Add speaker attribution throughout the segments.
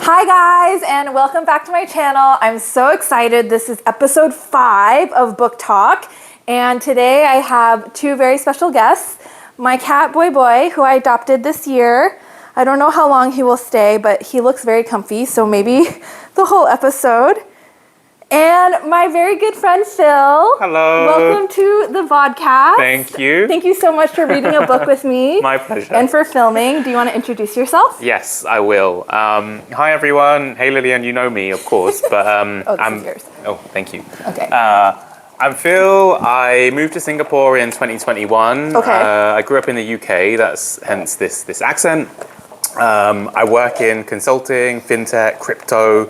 Speaker 1: Hi guys, and welcome back to my channel. I'm so excited. This is episode 5 of Book Talk, and today I have two very special guests. My cat BoyBoy, who I adopted this year. I don't know how long he will stay, but he looks very comfy, so maybe the whole episode. And my very good friend Phil.
Speaker 2: Hello.
Speaker 1: Welcome to the vodcast.
Speaker 2: Thank you.
Speaker 1: Thank you so much for reading a book with me.
Speaker 2: My pleasure.
Speaker 1: And for filming. Do you want to introduce yourself?
Speaker 2: Yes, I will. Hi everyone. Hey Lilian, you know me, of course, but
Speaker 1: This is yours.
Speaker 2: Oh, thank you.
Speaker 1: Okay.
Speaker 2: I'm Phil. I moved to Singapore in 2021.
Speaker 1: Okay.
Speaker 2: I grew up in the UK. That's hence this accent. I work in consulting, fintech, crypto.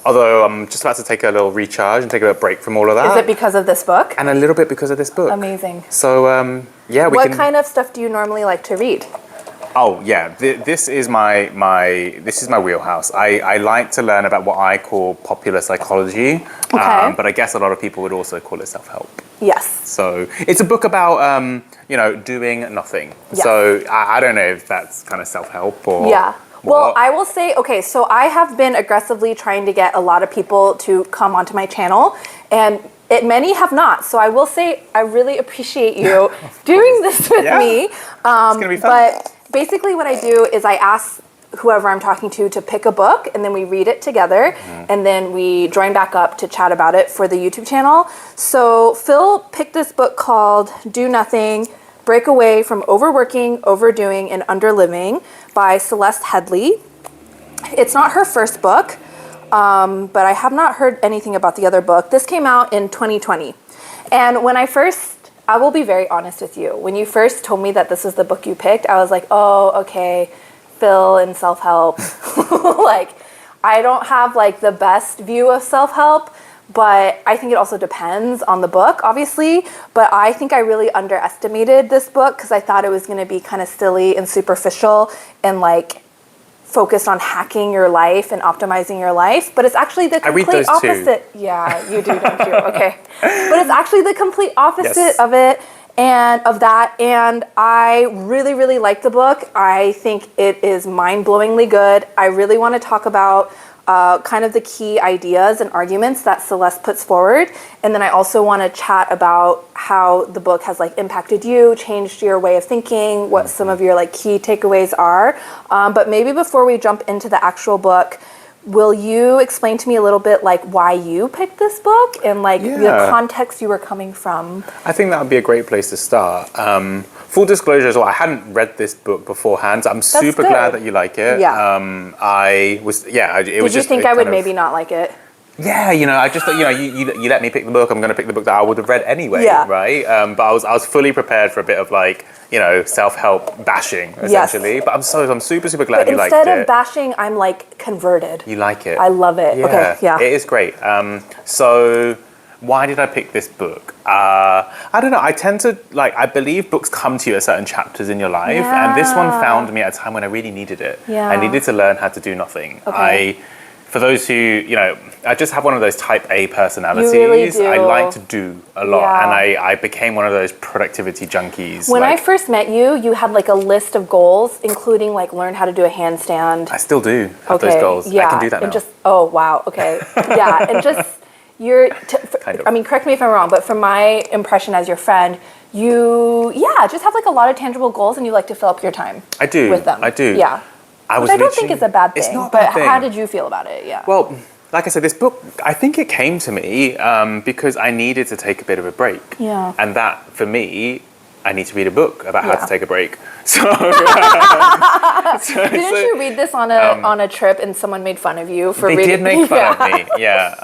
Speaker 2: Although I'm just about to take a little recharge and take a break from all of that.
Speaker 1: Is it because of this book?
Speaker 2: And a little bit because of this book.
Speaker 1: Amazing.
Speaker 2: So yeah,
Speaker 1: What kind of stuff do you normally like to read?
Speaker 2: Oh yeah, this is my wheelhouse. I like to learn about what I call popular psychology,
Speaker 1: Okay.
Speaker 2: but I guess a lot of people would also call it self-help.
Speaker 1: Yes.
Speaker 2: So it's a book about doing nothing.
Speaker 1: Yes.
Speaker 2: So I don't know if that's kind of self-help or
Speaker 1: Yeah. Well,
Speaker 2: what.
Speaker 1: I will say, okay, so I have been aggressively trying to get a lot of people to come onto my channel, and many have not. So I will say I really appreciate you doing this with me.
Speaker 2: It's gonna be fun.
Speaker 1: But basically what I do is I ask whoever I'm talking to pick a book, and then we read it together, and then we join back up to chat about it for the YouTube channel. So Phil picked this book called Do Nothing, Break Away from Overworking, Overdoing, and Underliving by Celeste Headlee. It's not her first book, but I have not heard anything about the other book. This came out in 2020. And when I will be very honest with you, when you first told me that this is the book you picked, I was like, oh, okay, Phil and self-help. Like, I don't have like the best view of self-help, but I think it also depends on the book, obviously. But I think I really underestimated this book because I thought it was going to be kind of silly and superficial and like focused on hacking your life and optimizing your life. But it's actually the complete opposite. Yeah, you do, don't you? Okay. But it's actually the complete opposite of it and of that. And I really, really like the book. I think it is mind-blowingly good. I really want to talk about kind of the key ideas and arguments that Celeste puts forward. And then I also want to chat about how the book has like impacted you, changed your way of thinking, what some of your like key takeaways are. But maybe before we jump into the actual book, will you explain to me a little bit like why you picked this book and like the context you were coming from?
Speaker 2: I think that would be a great place to start. Full disclosure as well, I hadn't read this book beforehand. So I'm super glad that you like it.
Speaker 1: Yeah.
Speaker 2: Did
Speaker 1: you think I would maybe not like it?
Speaker 2: Yeah, I just thought, you let me pick the book. I'm going to pick the book that I would have read anyway, right? But I was fully prepared for a bit of like, self-help bashing essentially. Yes. But I'm super glad you liked it.
Speaker 1: Instead of bashing, I'm like converted.
Speaker 2: You like it?
Speaker 1: I love it.
Speaker 2: Yeah.
Speaker 1: Okay, yeah.
Speaker 2: It is great. So why did I pick this book? I don't know. I tend to I believe books come to you at certain chapters in your life, and this one found me at a time when I really needed it.
Speaker 1: Yeah.
Speaker 2: I needed to learn how to do nothing.
Speaker 1: Okay.
Speaker 2: For those who, I just have one of those type A personalities.
Speaker 1: You really do.
Speaker 2: I like to do a lot,
Speaker 1: Yeah.
Speaker 2: and I became one of those productivity junkies.
Speaker 1: When I first met you, you had like a list of goals, including like learn how to do a handstand.
Speaker 2: I still do have those goals.
Speaker 1: Yeah.
Speaker 2: I can do that now.
Speaker 1: Oh, wow. Okay. Yeah. And just, I mean, correct me if I'm wrong, but from my impression as your friend, you, just have like a lot of tangible goals and you like to fill up your time.
Speaker 2: I do.
Speaker 1: With them.
Speaker 2: I do.
Speaker 1: Yeah. Which I don't think is a bad thing. It's not a bad thing. How did you feel about it? Yeah.
Speaker 2: Well, like I said, this book, I think it came to me because I needed to take a bit of a break.
Speaker 1: Yeah.
Speaker 2: And that, for me, I need to read a book about how to take a break. So,
Speaker 1: didn't you read this on a trip and someone made fun of you for reading?
Speaker 2: They did make fun of me, yeah.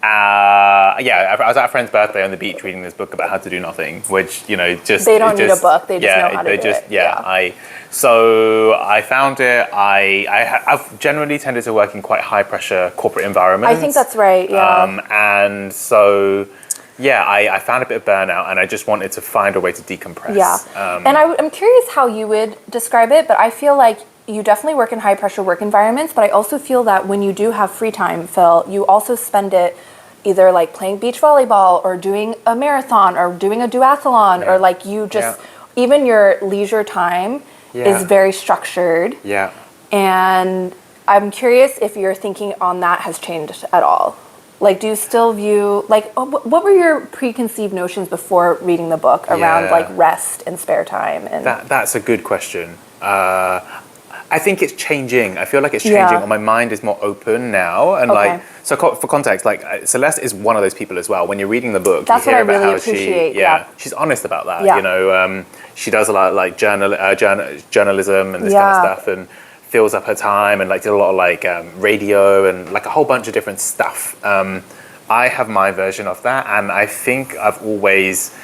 Speaker 2: I was at a friend's birthday on the beach reading this book about how to do nothing, which, just...
Speaker 1: They don't need a book, they just know how to do it.
Speaker 2: So I found it, I've generally tended to work in quite high pressure corporate environments.
Speaker 1: I think that's right, yeah.
Speaker 2: And so... I found a bit of burnout and I just wanted to find a way to decompress.
Speaker 1: Yeah, and I'm curious how you would describe it, but I feel like you definitely work in high pressure work environments, but I also feel that when you do have free time, Phil, you also spend it either like playing beach volleyball or doing a marathon or doing a duathlon or like you just, even your leisure time is very structured.
Speaker 2: Yeah.
Speaker 1: And I'm curious if your thinking on that has changed at all. Like, do you still view, like, what were your preconceived notions before reading the book around, like, rest and spare time? And
Speaker 2: That's a good question. I think it's changing. I feel like it's changing, or my mind is more open now. And like, so for context, like Celeste is one of those people as well. When you're reading the book,
Speaker 1: that's
Speaker 2: you hear
Speaker 1: what I
Speaker 2: about
Speaker 1: really
Speaker 2: how
Speaker 1: appreciate.
Speaker 2: she's honest about that.
Speaker 1: Yeah.
Speaker 2: You know, she does a lot of like journalism and this kind of stuff, and fills up her time, and like did a lot of like radio and like a whole bunch of different stuff. I have my version of that, and I think I've always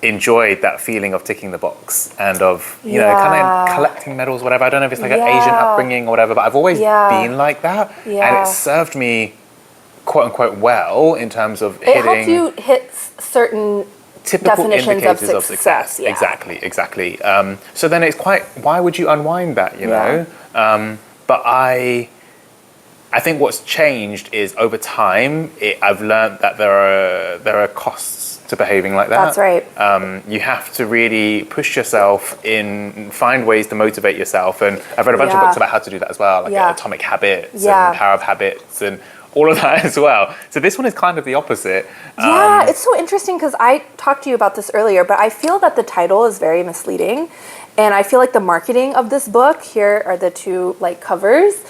Speaker 2: enjoyed that feeling of ticking the box and of, you know, kind of collecting medals, whatever. I don't know if it's like an Asian upbringing or whatever, but I've always been like that. And it served me, quote unquote, well in terms of
Speaker 1: it helped you hit certain
Speaker 2: typical
Speaker 1: definitions
Speaker 2: indicators
Speaker 1: of success. Yeah.
Speaker 2: Exactly. So then it's quite, why would you unwind that, you know? But I think what's changed is over time, I've learned that there are costs to behaving like that.
Speaker 1: That's right.
Speaker 2: You have to really push yourself find ways to motivate yourself. And I've read a bunch of books about how to do that as well, like Atomic Habits and Power of Habits and all of that as well. So this one is kind of the opposite.
Speaker 1: It's so interesting because I talked to you about this earlier, but I feel that the title is very misleading. And I feel like the marketing of this book, here are the two like covers,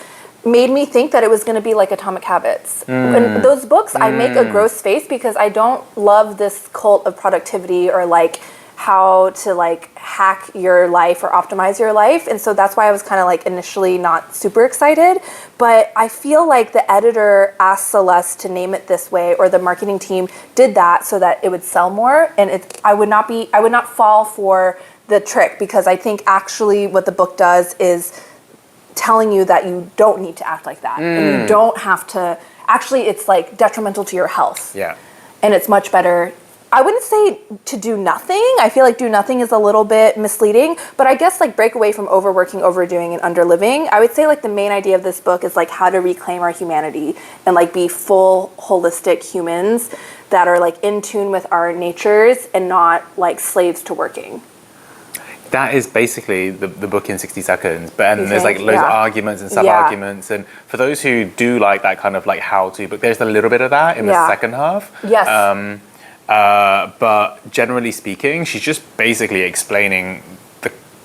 Speaker 1: made me think that it was going to be like Atomic Habits. In those books, I make a gross face because I don't love this cult of productivity or like how to like hack your life or optimize your life. And so that's why I was kind of like initially not super excited. But I feel like the editor asked Celeste to name it this way, or the marketing team did that so that it would sell more. And I would not fall for the trick, because I think actually what the book does is telling you that you don't need to act like that. And you don't have to, actually it's like detrimental to your health.
Speaker 2: Yeah.
Speaker 1: And it's much better. I wouldn't say to do nothing. I feel like do nothing is a little bit misleading, but I guess like break away from overworking, overdoing, and underliving. I would say like the main idea of this book is like how to reclaim our humanity and like be full holistic humans that are like in tune with our natures and not like slaves to working.
Speaker 2: That is basically the book in 60 seconds. But and there's like loads of arguments and sub-arguments. And for those who do like that kind of like how-to book, there's a little bit of that in the second half.
Speaker 1: Yes.
Speaker 2: But generally speaking, she's just basically explaining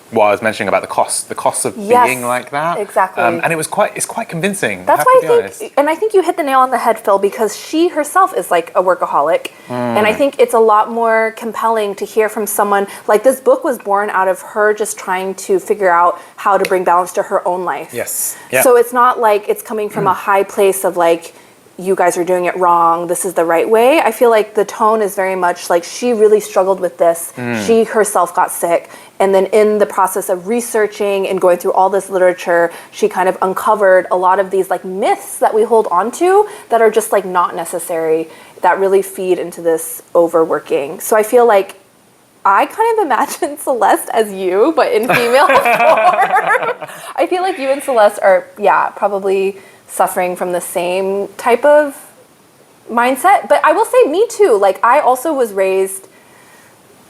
Speaker 2: what I was mentioning about the cost of being like that.
Speaker 1: Exactly.
Speaker 2: And it's quite convincing.
Speaker 1: That's why I think, and I think you hit the nail on the head, Phil, because she herself is like a workaholic. And I think it's a lot more compelling to hear from someone, like this book was born out of her just trying to figure out how to bring balance to her own life.
Speaker 2: Yes. Yeah.
Speaker 1: So it's not like it's coming from a high place of like, you guys are doing it wrong, this is the right way. I feel like the tone is very much like she really struggled with this. She herself got sick. And then in the process of researching and going through all this literature, she kind of uncovered a lot of these like myths that we hold on to that are just like not necessary, that really feed into this overworking. So I feel like I kind of imagine Celeste as you, but in female form. I feel like you and Celeste are, probably suffering from the same type of mindset. But I will say me too. Like I also was raised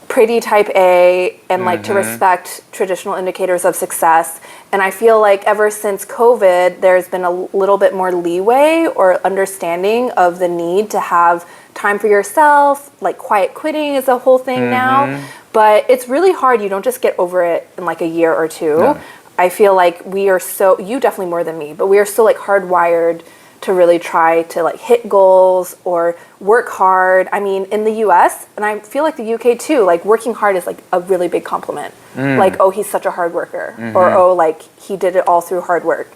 Speaker 1: pretty type A and like to respect traditional indicators of success. And I feel like ever since COVID, there's been a little bit more leeway or understanding of the need to have time for yourself. Like quiet quitting is a whole thing now. But it's really hard. You don't just get over it in like a year or two. No. I feel like we are so, you definitely more than me, but we are so like hardwired to really try to like hit goals or work hard. I mean, in the US, and I feel like the UK too, like working hard is like a really big compliment. Like, oh, he's such a hard worker. Or, oh, like he did it all through hard work.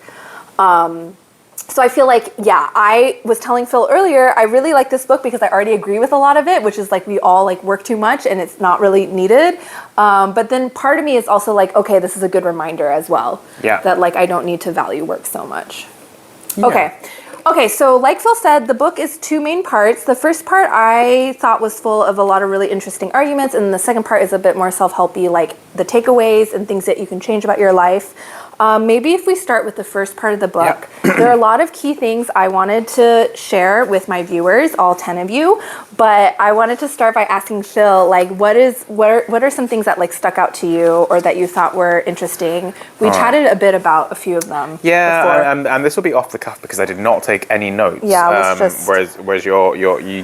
Speaker 1: So I feel like, I was telling Phil earlier, I really like this book because I already agree with a lot of it, which is like we all like work too much and it's not really needed. But then part of me is also like, okay, this is a good reminder as well. That like I don't need to value work so much. Okay, so like Phil said, the book is two main parts. The first part I thought was full of a lot of really interesting arguments, and the second part is a bit more self-helpy, like the takeaways and things that you can change about your life. Maybe if we start with the first part of the book, there are a lot of key things I wanted to share with my viewers, all 10 of you, but I wanted to start by asking Phil, like, what are some things that like stuck out to you or that you thought were interesting? We chatted a bit about a few of them.
Speaker 2: Yeah, and this will be off the cuff because I did not take any notes.
Speaker 1: Yeah, it was just...
Speaker 2: Whereas you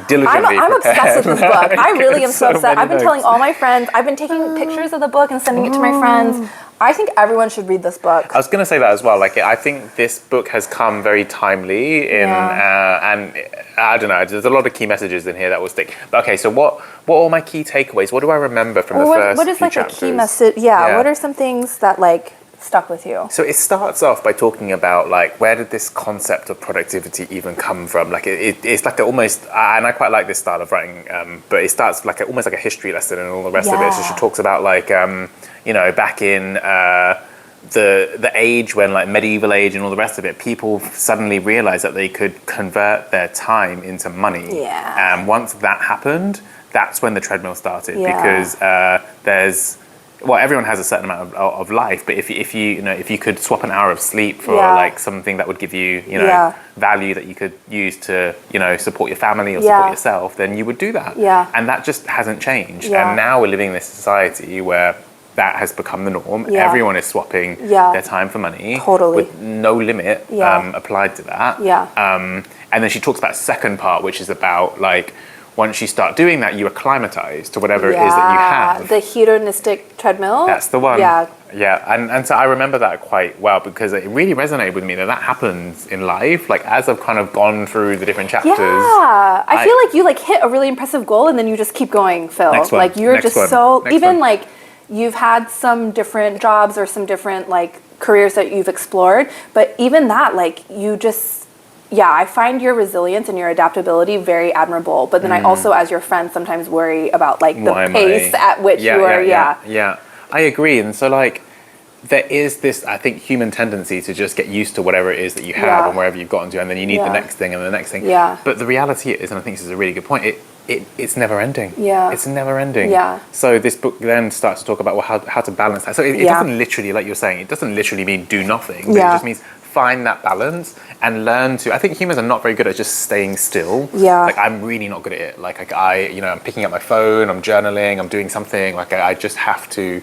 Speaker 2: diligently
Speaker 1: I'm obsessed with this book. I really am so obsessed. I've been
Speaker 2: notes.
Speaker 1: telling all my friends. I've been taking pictures of the book and sending it to my friends. I think everyone should read this book.
Speaker 2: I was going to say that as well. Like, I think this book has come very timely in, and I don't know. There's a lot of key messages in here that will stick. But okay, so what are my key takeaways? What do I remember from the first
Speaker 1: What is
Speaker 2: few
Speaker 1: like
Speaker 2: chapters?
Speaker 1: a key message? Yeah. What are some things that like stuck with you?
Speaker 2: So it starts off by talking about like where did this concept of productivity even come from? Like it's like almost, and I quite like this style of writing, but it starts like almost like a history lesson and all the rest of it. So she talks about like back in the age when like medieval age and all the rest of it, people suddenly realized that they could convert their time into money.
Speaker 1: Yeah.
Speaker 2: And once that happened, that's when the treadmill started because everyone has a certain amount of life, but if you could swap an hour of sleep for like something that would give you value that you could use to support your family or support yourself, then you would do that. And that just hasn't changed. And now we're living in this society where that has become the norm. Everyone is swapping their time for money with no limit applied to that. And then she talks about second part, which is about like once you start doing that, you acclimatize to whatever it is that you have.
Speaker 1: The hedonistic treadmill.
Speaker 2: That's the one.
Speaker 1: Yeah.
Speaker 2: And so I remember that quite well because it really resonated with me that happens in life. Like as I've kind of gone through the different chapters.
Speaker 1: Yeah. I feel like you like hit a really impressive goal and then you just keep going, Phil.
Speaker 2: Next one.
Speaker 1: Like you're
Speaker 2: Next
Speaker 1: just
Speaker 2: one.
Speaker 1: so
Speaker 2: Next
Speaker 1: even
Speaker 2: one.
Speaker 1: like you've had some different jobs or some different like careers that you've explored, but even that like you just I find your resilience and your adaptability very admirable. But then I also, as your friend, sometimes worry about like the pace at which you are.
Speaker 2: Yeah, I agree. And so like there is this, I think, human tendency to just get used to whatever it is that you have and wherever you've gotten to, and then you need the next thing and the next thing. But the reality is, and I think this is a really good point, it's never ending. It's never ending. So this book then starts to talk about how to balance that. So it doesn't literally, like you're saying, it doesn't literally mean do nothing. But it just means find that balance and learn to. I think humans are not very good at just staying still. Like I'm really not good at it. Like I'm picking up my phone, I'm journaling, I'm doing something. Like I just have to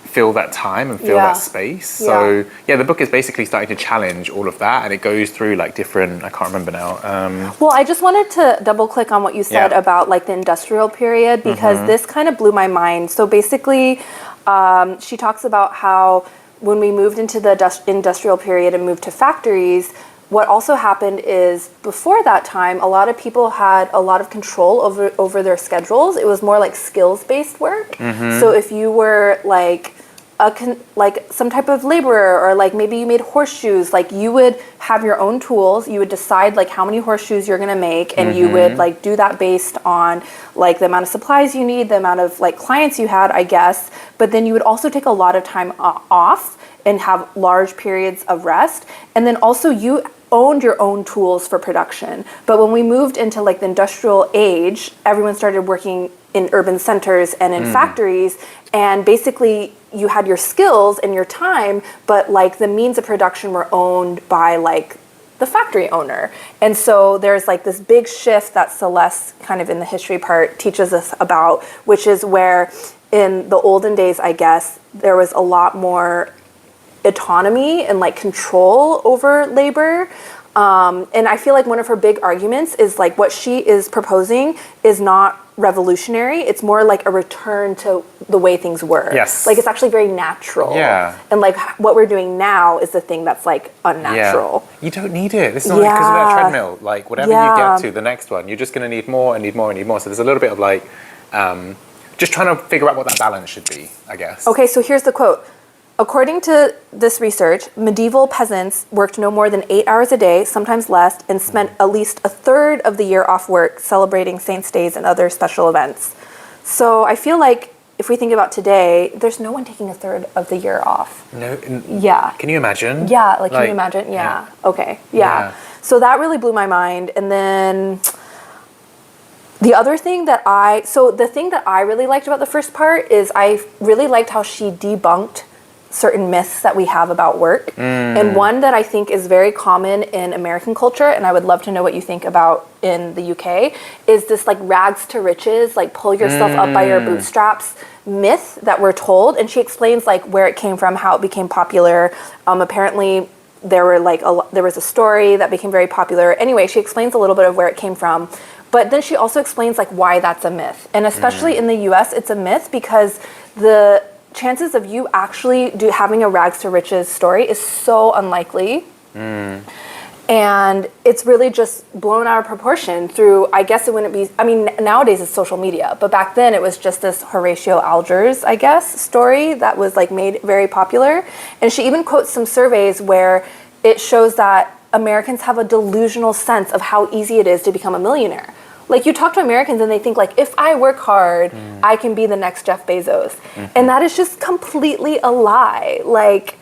Speaker 2: fill that time and fill that space. So the book is basically starting to challenge all of that, and it goes through like different. I can't remember now.
Speaker 1: Well, I just wanted to double click on what you said about like the industrial period because this kind of blew my mind. So basically, she talks about how when we moved into the industrial period and moved to factories, what also happened is before that time, a lot of people had a lot of control over their schedules. It was more like skills-based work. So if you were like some type of laborer or like maybe you made horseshoes, like you would have your own tools. You would decide like how many horseshoes you're gonna make, and you would like do that based on like the amount of supplies you need, the amount of like clients you had, I guess. But then you would also take a lot of time off and have large periods of rest. And then also you owned your own tools for production. But when we moved into like the industrial age, everyone started working in urban centers and in factories, and basically you had your skills and your time, but like the means of production were owned by like the factory owner. And so there's like this big shift that Celeste kind of in the history part teaches us about, which is where in the olden days, I guess, there was a lot more autonomy and like control over labor. And I feel like one of her big arguments is like what she is proposing is not revolutionary. It's more like a return to the way things were.
Speaker 2: Yes.
Speaker 1: Like it's actually very natural.
Speaker 2: Yeah.
Speaker 1: And like what we're doing now is the thing that's like unnatural.
Speaker 2: You don't need it. It's not because of that treadmill. Like whatever you get to, the next one, you're just going to need more and need more and need more. So there's a little bit of like just trying to figure out what that balance should be, I guess.
Speaker 1: Okay, so here's the quote. According to this research, medieval peasants worked no more than 8 hours a day, sometimes less, and spent at least a third of the year off work celebrating saints' days and other special events. So I feel like if we think about today, there's no one taking a third of the year off.
Speaker 2: No.
Speaker 1: Yeah.
Speaker 2: Can you imagine?
Speaker 1: Yeah, like can you imagine? Yeah. Okay. Yeah. So that really blew my mind. And then the thing that I really liked about the first part is I really liked how she debunked certain myths that we have about work. And one that I think is very common in American culture, and I would love to know what you think about in the UK, is this like rags to riches, like pull yourself up by your bootstraps myth that we're told. And she explains like where it came from, how it became popular. Apparently there was a story that became very popular. Anyway, she explains a little bit of where it came from. But then she also explains like why that's a myth. And especially in the US, it's a myth because the chances of you actually having a rags to riches story is so unlikely. And it's really just blown out of proportion through, I guess it wouldn't be, I mean, nowadays it's social media, but back then it was just this Horatio Alger's, I guess, story that was like made very popular. And she even quotes some surveys where it shows that Americans have a delusional sense of how easy it is to become a millionaire. Like you talk to Americans and they think like, if I work hard, I can be the next Jeff Bezos. And that is just completely a lie. Like,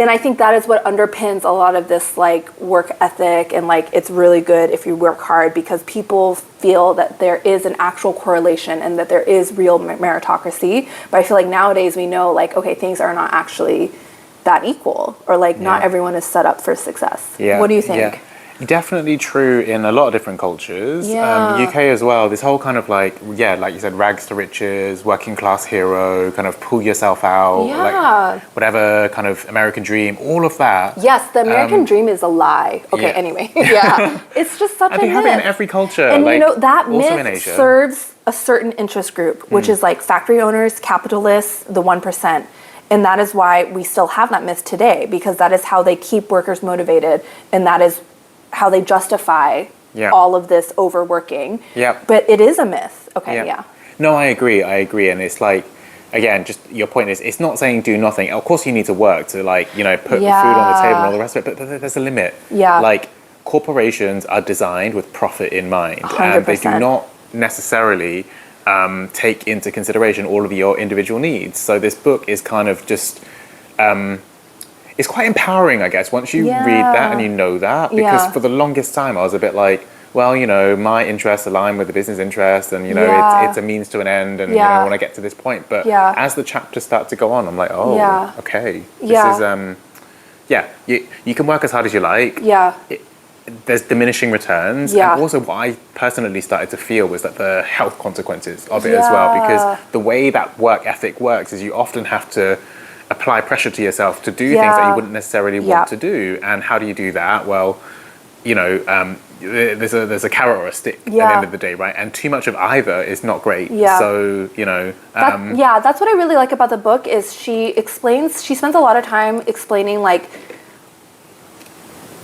Speaker 1: and I think that is what underpins a lot of this like work ethic and like it's really good if you work hard because people feel that there is an actual correlation and that there is real meritocracy. But I feel like nowadays we know like, okay, things are not actually that equal or like not everyone is set up for success. What do you think?
Speaker 2: Yeah. Definitely true in a lot of different cultures. UK as well, this whole kind of like, like you said, rags to riches, working class hero, kind of pull yourself out, like whatever kind of American dream, all of that.
Speaker 1: Yes, the American dream is a lie. Okay, anyway. It's just such a myth.
Speaker 2: They have it in every culture.
Speaker 1: And like, you know, that myth serves a certain interest group, which is like factory owners, capitalists, the 1%. And that is why we still have that myth today, because that is how they keep workers motivated, and that is how they justify all of this overworking. But it is a myth. Okay,
Speaker 2: No, I agree. And it's like, again, just your point is, it's not saying do nothing. Of course you need to work to like, you know, put food on the table and all the rest of it, but there's a limit. Like corporations are designed with profit in mind.
Speaker 1: 100%.
Speaker 2: And they do not necessarily take into consideration all of your individual needs. So this book is kind of just... it's quite empowering, I guess, once you read that and you know that, because for the longest time I was a bit like, well, you know, my interests align with the business interest and, you know, it's a means to an end and, you know, I want to get to this point. But as the chapters start to go on, I'm like, oh, okay, this is, you can work as hard as you like. There's diminishing returns. And also what I personally started to feel was that the health consequences of it as well, because the way that work ethic works is you often have to apply pressure to yourself to do things that you wouldn't necessarily want to do. And how do you do that? Well, you know, there's a carrot or a stick at the end of the day, right? And too much of either is not great. So, you know...
Speaker 1: that's what I really like about the book is she spends a lot of time explaining like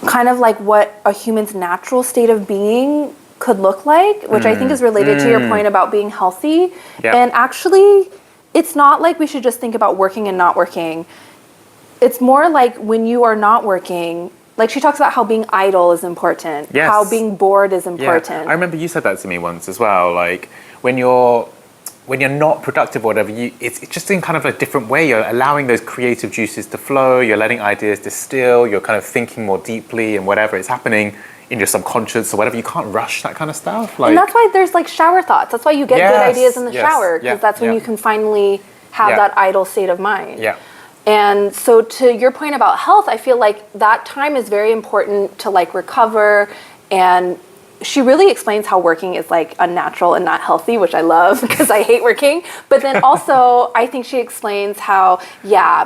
Speaker 1: kind of like what a human's natural state of being could look like, which I think is related to your point about being healthy. And actually... it's not like we should just think about working and not working. It's more like when you are not working, like she talks about how being idle is important, how being bored is important.
Speaker 2: I remember you said that to me once as well. Like when you're not productive or whatever, it's just in kind of a different way. You're allowing those creative juices to flow. You're letting ideas distill. You're kind of thinking more deeply and whatever is happening in your subconscious or whatever. You can't rush that kind of stuff. Like,
Speaker 1: and that's why there's like shower thoughts. That's why you get good ideas in the shower, because that's when you can finally have that idle state of mind. And so to your point about health, I feel like that time is very important to like recover. And she really explains how working is like unnatural and not healthy, which I love because I hate working. But then also I think she explains how,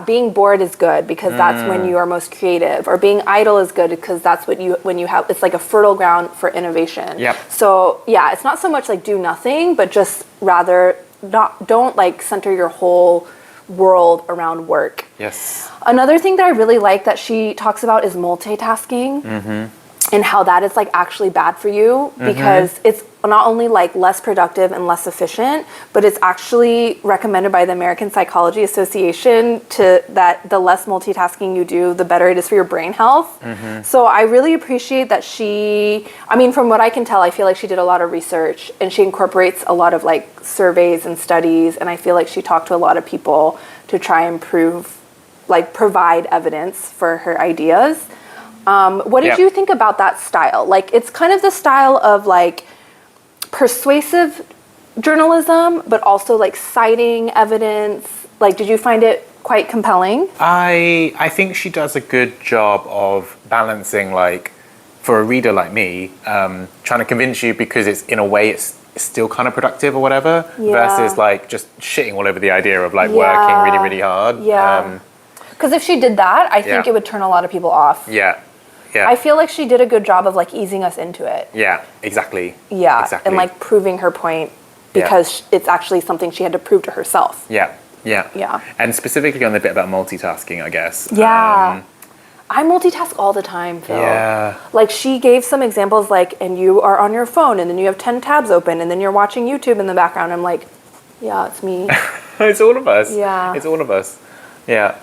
Speaker 1: being bored is good because that's when you are most creative, or being idle is good because that's when you have, it's like a fertile ground for innovation. So it's not so much like do nothing, but just rather don't like center your whole world around work. Another thing that I really like that she talks about is multitasking. And how that is like actually bad for you because it's not only like less productive and less efficient, but it's actually recommended by the American Psychology Association that the less multitasking you do, the better it is for your brain health. So I really appreciate that from what I can tell, I feel like she did a lot of research and she incorporates a lot of like surveys and studies. And I feel like she talked to a lot of people to try and provide evidence for her ideas. What did you think about that style? Like, it's kind of the style of like persuasive journalism, but also like citing evidence. Like, did you find it quite compelling.
Speaker 2: I think she does a good job of balancing, like, for a reader like me, trying to convince you because it's in a way it's still kind of productive or whatever, versus like just shitting all over the idea of like working really, really hard.
Speaker 1: Yeah. Because if she did that, I think it would turn a lot of people off.
Speaker 2: Yeah. Yeah.
Speaker 1: I feel like she did a good job of like easing us into it.
Speaker 2: Yeah, exactly.
Speaker 1: Yeah.
Speaker 2: Exactly.
Speaker 1: And like proving her point because it's actually something she had to prove to herself.
Speaker 2: Yeah. Yeah.
Speaker 1: Yeah.
Speaker 2: And specifically on the bit about multitasking, I guess.
Speaker 1: Yeah. I multitask all the time, Phil.
Speaker 2: Yeah.
Speaker 1: Like she gave some examples like, and you are on your phone and then you have 10 tabs open and then you're watching YouTube in the background. I'm like, yeah, it's me.
Speaker 2: It's all of us.
Speaker 1: Yeah.
Speaker 2: It's all of us. Yeah.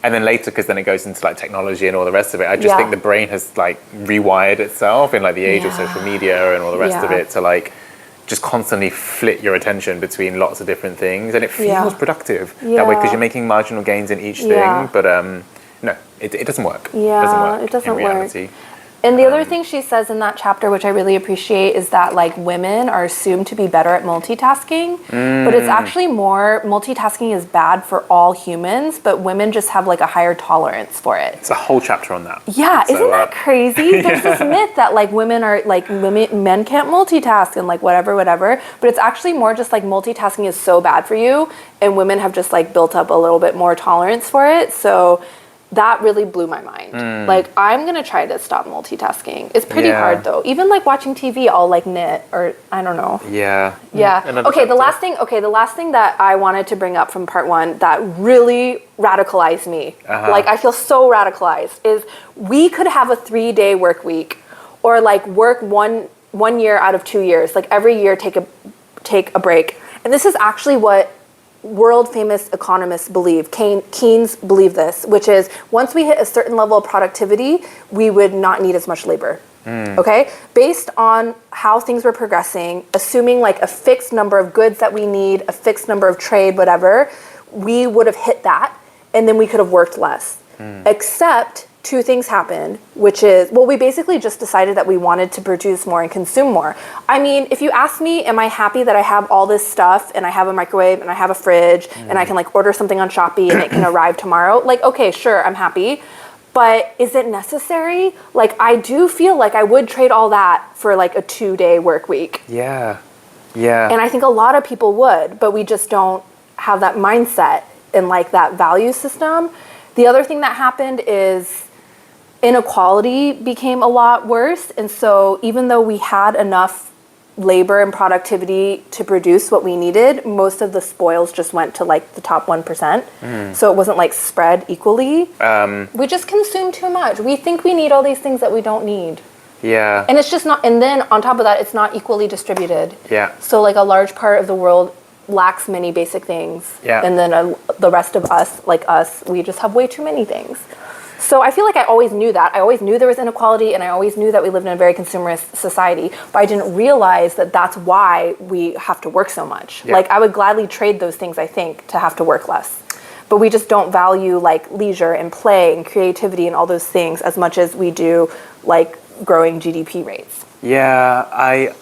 Speaker 2: And then later, because then it goes into like technology and all the rest of it, I just think the brain has like rewired itself in like the age of social media and all the rest of it to like just constantly flit your attention between lots of different things. And it feels productive that way because you're making marginal gains in each thing. But no, it doesn't work.
Speaker 1: Yeah, it doesn't
Speaker 2: in reality.
Speaker 1: work. And the other thing she says in that chapter, which I really appreciate, is that like women are assumed to be better at multitasking, but it's actually more, multitasking is bad for all humans, but women just have like a higher tolerance for it.
Speaker 2: It's a whole chapter on that.
Speaker 1: Yeah, isn't that crazy? There's this myth that like women are like, men can't multitask and like whatever, but it's actually more just like multitasking is so bad for you, and women have just like built up a little bit more tolerance for it. So that really blew my mind. Like, I'm gonna try to stop multitasking. It's pretty hard though. Even like watching TV, I'll like knit or I don't know.
Speaker 2: Yeah.
Speaker 1: Okay, the last thing that I wanted to bring up from part one that really radicalized me, like I feel so radicalized, is we could have a 3-day work week or like work one year out of 2 years. Like every year take a break. And this is actually what world famous economists believe. Keynes believed this, which is once we hit a certain level of productivity, we would not need as much labor. Okay? Based on how things were progressing, assuming like a fixed number of goods that we need, a fixed number of trade, whatever, we would have hit that and then we could have worked less. Except 2 things happened, which is, well, we basically just decided that we wanted to produce more and consume more. I mean, if you ask me, am I happy that I have all this stuff and I have a microwave and I have a fridge and I can like order something on Shopee and it can arrive tomorrow? Like, okay, sure, I'm happy. But is it necessary? Like, I do feel like I would trade all that for like a 2-day work week.
Speaker 2: Yeah.
Speaker 1: And I think a lot of people would, but we just don't have that mindset and like that value system. The other thing that happened is inequality became a lot worse. And so even though we had enough labor and productivity to produce what we needed, most of the spoils just went to like the top 1%. So it wasn't like spread equally. We just consume too much. We think we need all these things that we don't need.
Speaker 2: Yeah.
Speaker 1: And it's just not, and then on top of that, it's not equally distributed.
Speaker 2: Yeah.
Speaker 1: So like a large part of the world lacks many basic things.
Speaker 2: Yeah.
Speaker 1: And then the rest of us, like us, we just have way too many things. So I feel like I always knew that. I always knew there was inequality, and I always knew that we lived in a very consumerist society, but I didn't realize that that's why we have to work so much. Like, I would gladly trade those things, I think, to have to work less. But we just don't value, like, leisure and play and creativity and all those things as much as we do, like, growing GDP rates.
Speaker 2: Yeah,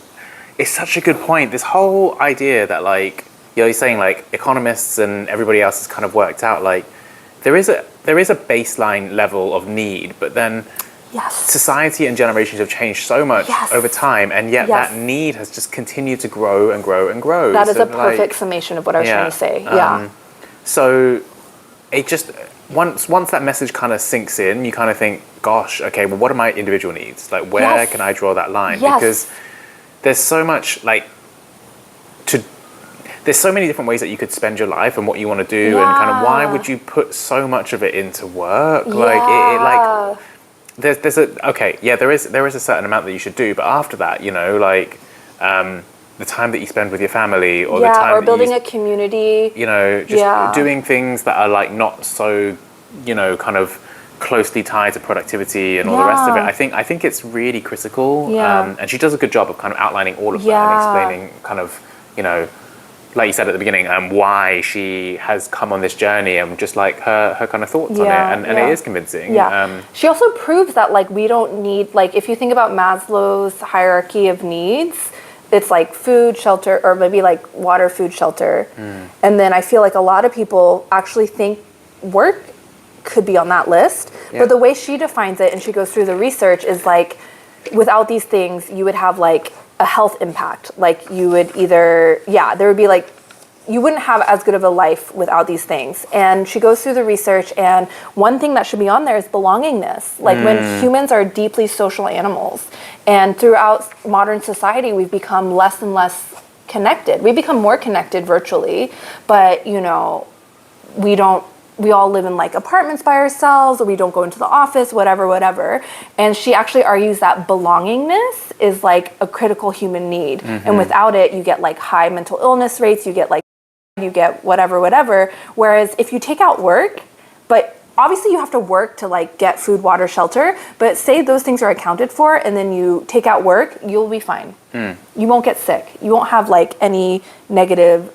Speaker 2: it's such a good point. This whole idea that, like, you're saying, like, economists and everybody else has kind of worked out, like, there is a baseline level of need, but then society and generations have changed so much over time, and yet that need has just continued to grow and grow and grow.
Speaker 1: That is a perfect summation of what I was trying to say.
Speaker 2: So it just, once that message kind of sinks in, you kind of think, gosh, okay, well, what are my individual needs? Like, where can I draw that line? Because there's so much, like, there's so many different ways that you could spend your life and what you want to do, and kind of why would you put so much of it into work? Like there's there is a certain amount that you should do, but after that, you know, like the time that you spend with your family, or the time
Speaker 1: or building a community,
Speaker 2: you know, just doing things that are like not so, you know, kind of closely tied to productivity and all the rest of it. I think it's really critical, and she does a good job of kind of outlining all of that and explaining kind of, you know, like you said at the beginning, why she has come on this journey, and just like her kind of thoughts on it, and it is convincing.
Speaker 1: She also proves that like we don't need, like if you think about Maslow's hierarchy of needs, it's like food, shelter, or maybe like water, food, shelter. And then I feel like a lot of people actually think work could be on that list. But the way she defines it, and she goes through the research, is like without these things, you would have like a health impact. Like you would either, there would be like, you wouldn't have as good of a life without these things. And she goes through the research, and one thing that should be on there is belongingness. Like when humans are deeply social animals, and throughout modern society, we've become less and less connected. We become more connected virtually, but you know, we all live in like apartments by ourselves, or we don't go into the office, whatever. And she actually argues that belongingness is like a critical human need. And without it, you get like high mental illness rates, you get whatever. Whereas if you take out work, but obviously you have to work to like get food, water, shelter, but say those things are accounted for and then you take out work, you'll be fine. You won't get sick. You won't have like any negative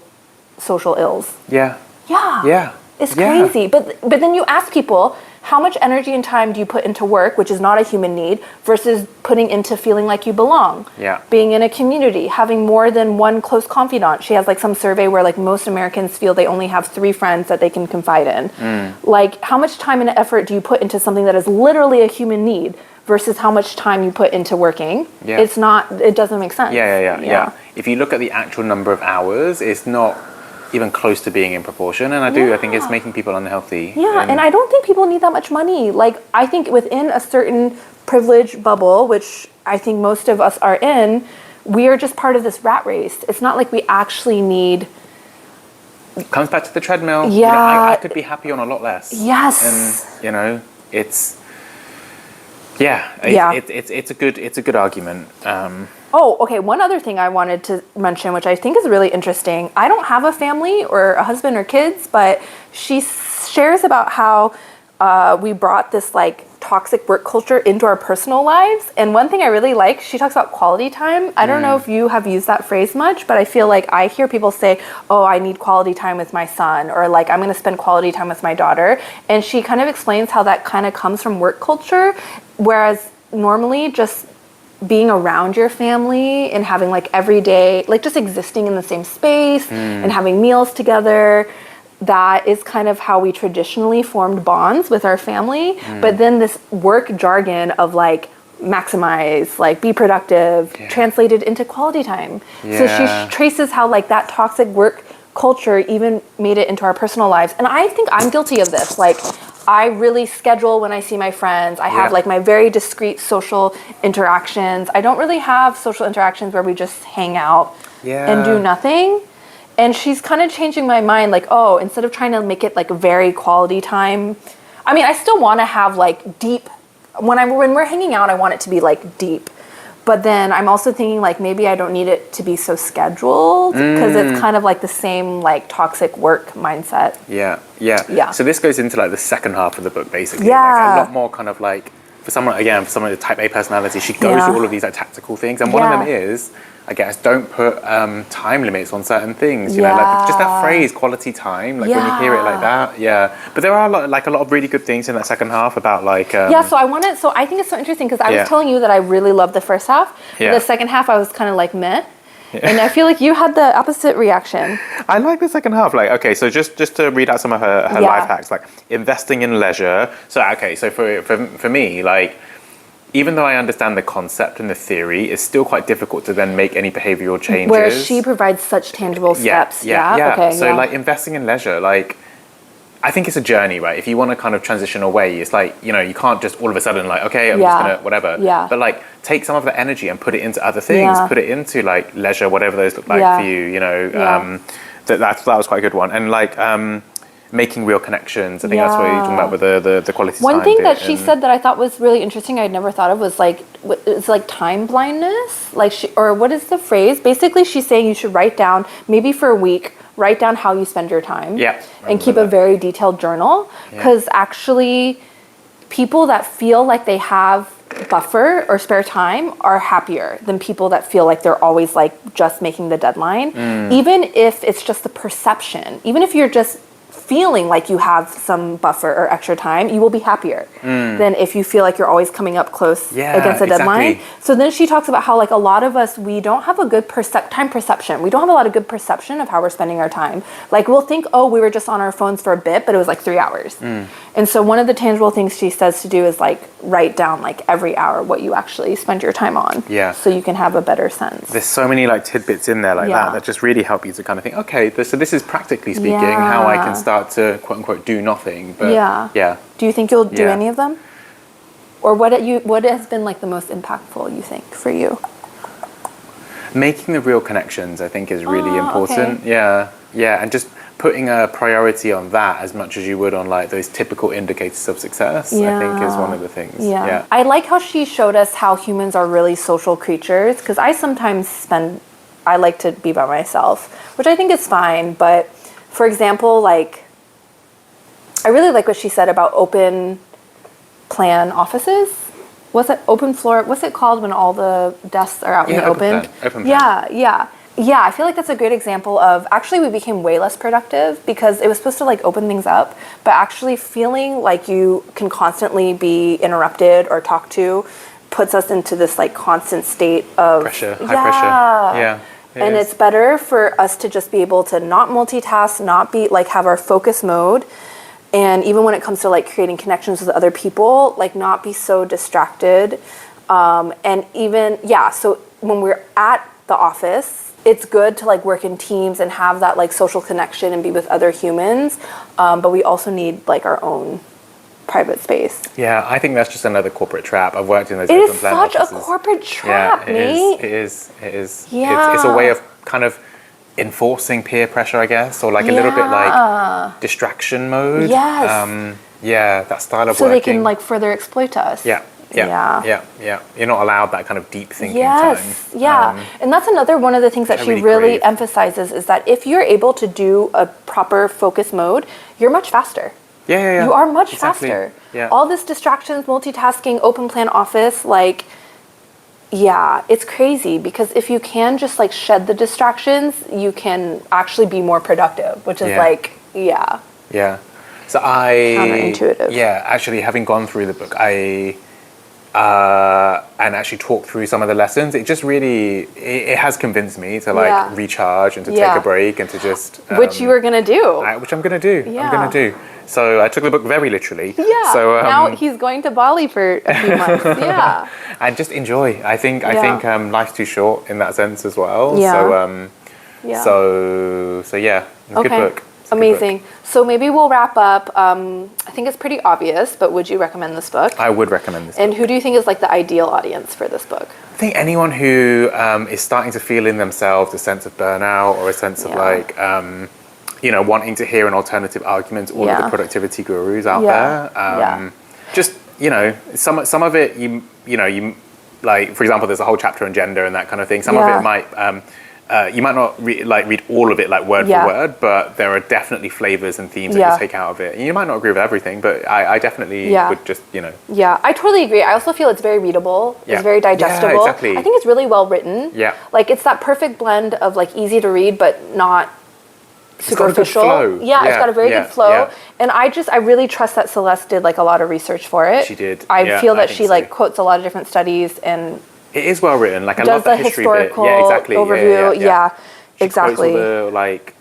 Speaker 1: social ills. Yeah. It's crazy. But then you ask people, how much energy and time do you put into work, which is not a human need, versus putting into feeling like you belong? Being in a community, having more than one close confidant. She has like some survey where like most Americans feel they only have 3 friends that they can confide in. Like how much time and effort do you put into something that is literally a human need versus how much time you put into working? It's not, it doesn't make sense.
Speaker 2: If you look at the actual number of hours, it's not even close to being in proportion, and I think it's making people unhealthy. And I don't think people need that much money. Like I think within a certain privilege bubble, which I think most of us are in, we are just part of this rat race. It's not like we actually need. It comes back to the treadmill. You know, I could be happy on a lot less. And you know, it's a good argument.
Speaker 1: Oh, okay. One other thing I wanted to mention, which I think is really interesting. I don't have a family or a husband or kids, but she shares about how we brought this like toxic work culture into our personal lives. And one thing I really like, she talks about quality time. I don't know if you have used that phrase much, but I feel like I hear people say, oh, I need quality time with my son, or like I'm going to spend quality time with my daughter. And she kind of explains how that kind of comes from work culture, whereas normally just being around your family and having like every day, like just existing in the same space and having meals together, that is kind of how we traditionally formed bonds with our family. But then this work jargon of like maximize, like be productive, translated into quality time. So she traces how like that toxic work culture even made it into our personal lives. And I think I'm guilty of this. Like I really schedule when I see my friends. I have like my very discrete social interactions. I don't really have social interactions where we just hang out and do nothing. And she's kind of changing my mind, like, oh, instead of trying to make it like very quality time. I mean, I still want to have like deep, when we're hanging out, I want it to be like deep. But then I'm also thinking like maybe I don't need it to be so scheduled, because it's kind of like the same like toxic work mindset.
Speaker 2: So this goes into like the second half of the book, basically. Like a lot more kind of like, for someone with type A personality, she goes through all of these like tactical things. And one of them is, I guess, don't put time limits on certain things. You know, like just that phrase, quality time. Like when you hear it like that, But there are a lot of really good things in that second half about like. So
Speaker 1: I think it's so interesting because I was telling you that I really loved the first half. The second half, I was kind of like meh. And I feel like you had the opposite reaction.
Speaker 2: I like the second half. Like, okay, so just to read out some of her life hacks, like investing in leisure. So, okay, so for me, like, even though I understand the concept and the theory, it's still quite difficult to then make any behavioral changes.
Speaker 1: Whereas she provides such tangible steps. Like
Speaker 2: investing in leisure, like, I think it's a journey, right? If you want to kind of transition away, it's like, you know, you can't just all of a sudden like, okay, I'm just gonna whatever. But like take some of the energy and put it into other things, put it into like leisure, whatever those look like for you, you know. That was quite a good one. And like making real connections. I think that's what you're talking about with the quality time.
Speaker 1: One thing that she said that I thought was really interesting, I'd never thought of, was like, it's like time blindness. Like or what is the phrase? Basically she's saying you should write down, maybe for a week, write down how you spend your time and keep a very detailed journal, because actually people that feel like they have buffer or spare time are happier than people that feel like they're always like just making the deadline. Even if it's just the perception, even if you're just feeling like you have some buffer or extra time, you will be happier than if you feel like you're always coming up close against a deadline.
Speaker 2: Exactly.
Speaker 1: So then she talks about how like a lot of us, we don't have a good time perception. We don't have a lot of good perception of how we're spending our time. Like we'll think, oh, we were just on our phones for a bit, but it was like 3 hours. And so one of the tangible things she says to do is like write down like every hour what you actually spend your time on.
Speaker 2: Yeah.
Speaker 1: So you can have a better sense.
Speaker 2: There's so many like tidbits in there like that just really help you to kind of think, okay, so this is practically speaking how I can start to quote unquote do nothing. But yeah.
Speaker 1: Do you think you'll do any of them? Or what has been like the most impactful, you think, for you?
Speaker 2: Making the real connections, I think, is really important.
Speaker 1: Okay.
Speaker 2: Yeah, and just putting a priority on that as much as you would on like those typical indicators of success, I think is one of the things. Yeah.
Speaker 1: I like how she showed us how humans are really social creatures, because I sometimes I like to be by myself, which I think is fine. But for example, like, I really like what she said about open plan offices. What's it, open floor? What's it called when all the desks are out in the open?
Speaker 2: Open plan.
Speaker 1: Yeah, I feel like that's a great example of actually we became way less productive because it was supposed to like open things up, but actually feeling like you can constantly be interrupted or talked to puts us into this like constant state of
Speaker 2: high pressure. Yeah.
Speaker 1: And it's better for us to just be able to not multitask, not be like have our focus mode. And even when it comes to like creating connections with other people, like not be so distracted. And even, so when we're at the office, it's good to like work in teams and have that like social connection and be with other humans. But we also need like our own private space.
Speaker 2: Yeah, I think that's just another corporate trap. I've worked in those
Speaker 1: It
Speaker 2: open
Speaker 1: is
Speaker 2: plan
Speaker 1: such
Speaker 2: offices.
Speaker 1: a corporate trap, mate.
Speaker 2: It is.
Speaker 1: Yeah.
Speaker 2: It's a way of kind of enforcing peer pressure, I guess, or like a little bit like distraction mode.
Speaker 1: Yes.
Speaker 2: That style of
Speaker 1: so
Speaker 2: working.
Speaker 1: they can like further exploit us.
Speaker 2: Yeah. You're not allowed that kind of deep thinking
Speaker 1: time. And that's another one of the things that she really emphasizes is that if you're able to do a proper focus mode, you're much faster.
Speaker 2: Yeah.
Speaker 1: You are much faster.
Speaker 2: Yeah.
Speaker 1: All this distractions, multitasking, open plan office, like, it's crazy because if you can just like shed the distractions, you can actually be more productive, which is
Speaker 2: Yeah. So
Speaker 1: counterintuitive.
Speaker 2: Yeah, actually having gone through the book, and actually talk through some of the lessons, it just really, it has convinced me to like recharge and to take a break and to just...
Speaker 1: which you were going to do.
Speaker 2: Which I'm going to do. I'm going to do. So I took the book very literally.
Speaker 1: Yeah.
Speaker 2: So
Speaker 1: now he's going to Bali for a few months. Yeah.
Speaker 2: And just enjoy. I think life's too short in that sense as well.
Speaker 1: Yeah.
Speaker 2: So yeah, it's a good book.
Speaker 1: Amazing. So maybe we'll wrap up. I think it's pretty obvious, but would you recommend this book?
Speaker 2: I would recommend this book.
Speaker 1: And who do you think is like the ideal audience for this book?
Speaker 2: I think anyone who is starting to feel in themselves a sense of burnout or a sense of like, wanting to hear an alternative argument to all of the productivity gurus out there. Just, some of it, you like, for example, there's a whole chapter on gender and that kind of thing. Some of it might... you might not read all of it like word for word, but there are definitely flavors and themes that you take out of it. You might not agree with everything, but I definitely would just,
Speaker 1: Yeah, I totally agree. I also feel it's very readable. It's very digestible.
Speaker 2: Yeah, exactly.
Speaker 1: I think it's really well written.
Speaker 2: Yeah.
Speaker 1: Like it's that perfect blend of like easy to read, but not superficial.
Speaker 2: It's got a good flow.
Speaker 1: It's got a very good flow. Yeah. And I really trust that Celeste did like a lot of research for it.
Speaker 2: She did.
Speaker 1: I feel that she like quotes a lot of different studies and
Speaker 2: it is well written. Like I love the history bit.
Speaker 1: Yeah, exactly. Overview. Yeah,
Speaker 2: she
Speaker 1: exactly.
Speaker 2: Quotes all the like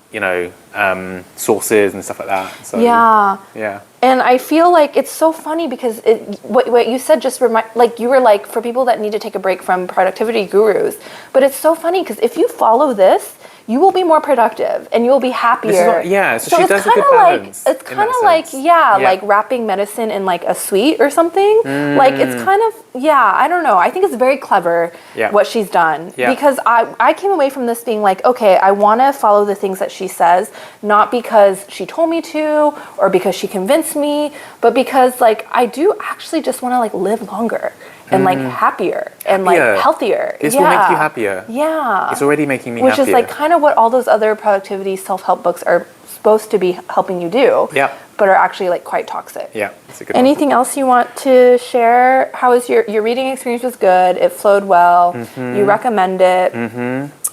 Speaker 2: sources and stuff like that. So, yeah.
Speaker 1: And I feel like it's so funny because what you said just you were like for people that need to take a break from productivity gurus. But it's so funny because if you follow this, you will be more productive and you will be happier.
Speaker 2: So she does a good balance.
Speaker 1: It's kind of like like wrapping medicine in like a sweet or something. Like it's kind of I don't know. I think it's very clever what she's done because I came away from this being like, okay, I want to follow the things that she says, not because she told me to or because she convinced me, but because like I do actually just want to like live longer. And like happier and like healthier.
Speaker 2: This will make you happier.
Speaker 1: Yeah.
Speaker 2: It's already making me
Speaker 1: happier. Which is like kind of what all those other productivity self-help books are supposed to be helping you do.
Speaker 2: Yeah.
Speaker 1: But are actually like quite toxic.
Speaker 2: Yeah. That's a good
Speaker 1: Anything else you want to share? How was your reading experience was good. It flowed well. You recommend it.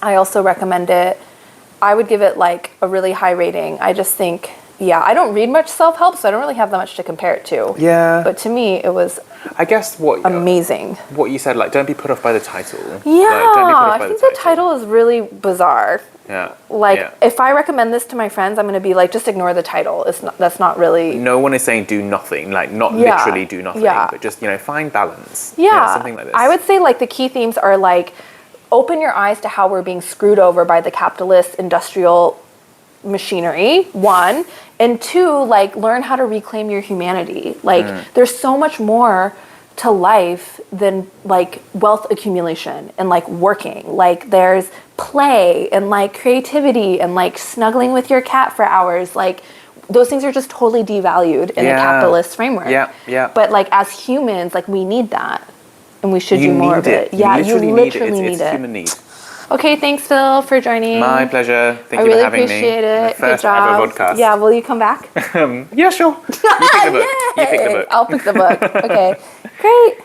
Speaker 1: I also recommend it. I would give it like a really high rating. I just think, yeah, I don't read much self-help, so I don't really have that much to compare it to.
Speaker 2: Yeah.
Speaker 1: But to me, it was
Speaker 2: I guess
Speaker 1: amazing.
Speaker 2: what you said, like, don't be put off by the title.
Speaker 1: Yeah,
Speaker 2: Like, don't be put off by
Speaker 1: I think the title is really bizarre.
Speaker 2: Yeah.
Speaker 1: Like,
Speaker 2: yeah.
Speaker 1: if I recommend this to my friends, I'm going to be like, just ignore the title. That's not really...
Speaker 2: No one is saying do nothing, like, not
Speaker 1: Yeah.
Speaker 2: literally do nothing,
Speaker 1: Yeah.
Speaker 2: but just, find balance.
Speaker 1: Yeah.
Speaker 2: Something like this.
Speaker 1: I would say, like, the key themes are, like, open your eyes to how we're being screwed over by the capitalist industrial machinery, 1, and 2, like, learn how to reclaim your humanity. Like, there's so much more to life than, like, wealth accumulation and, like, working. Like, there's play and, like, creativity and, like, snuggling with your cat for hours. Like, those things are just totally devalued in a capitalist framework.
Speaker 2: Yeah.
Speaker 1: But, like, as humans, like, we need that. And we should do more of it.
Speaker 2: You literally need it. It's a human need.
Speaker 1: Okay, thanks, Phil, for joining.
Speaker 2: My pleasure. Thank
Speaker 1: I
Speaker 2: you
Speaker 1: really
Speaker 2: for having me.
Speaker 1: appreciate it.
Speaker 2: My first
Speaker 1: Good job.
Speaker 2: ever podcast.
Speaker 1: Yeah, will you come back?
Speaker 2: Yeah, sure. You pick the book. You pick the book.
Speaker 1: I'll pick the book. Okay, great.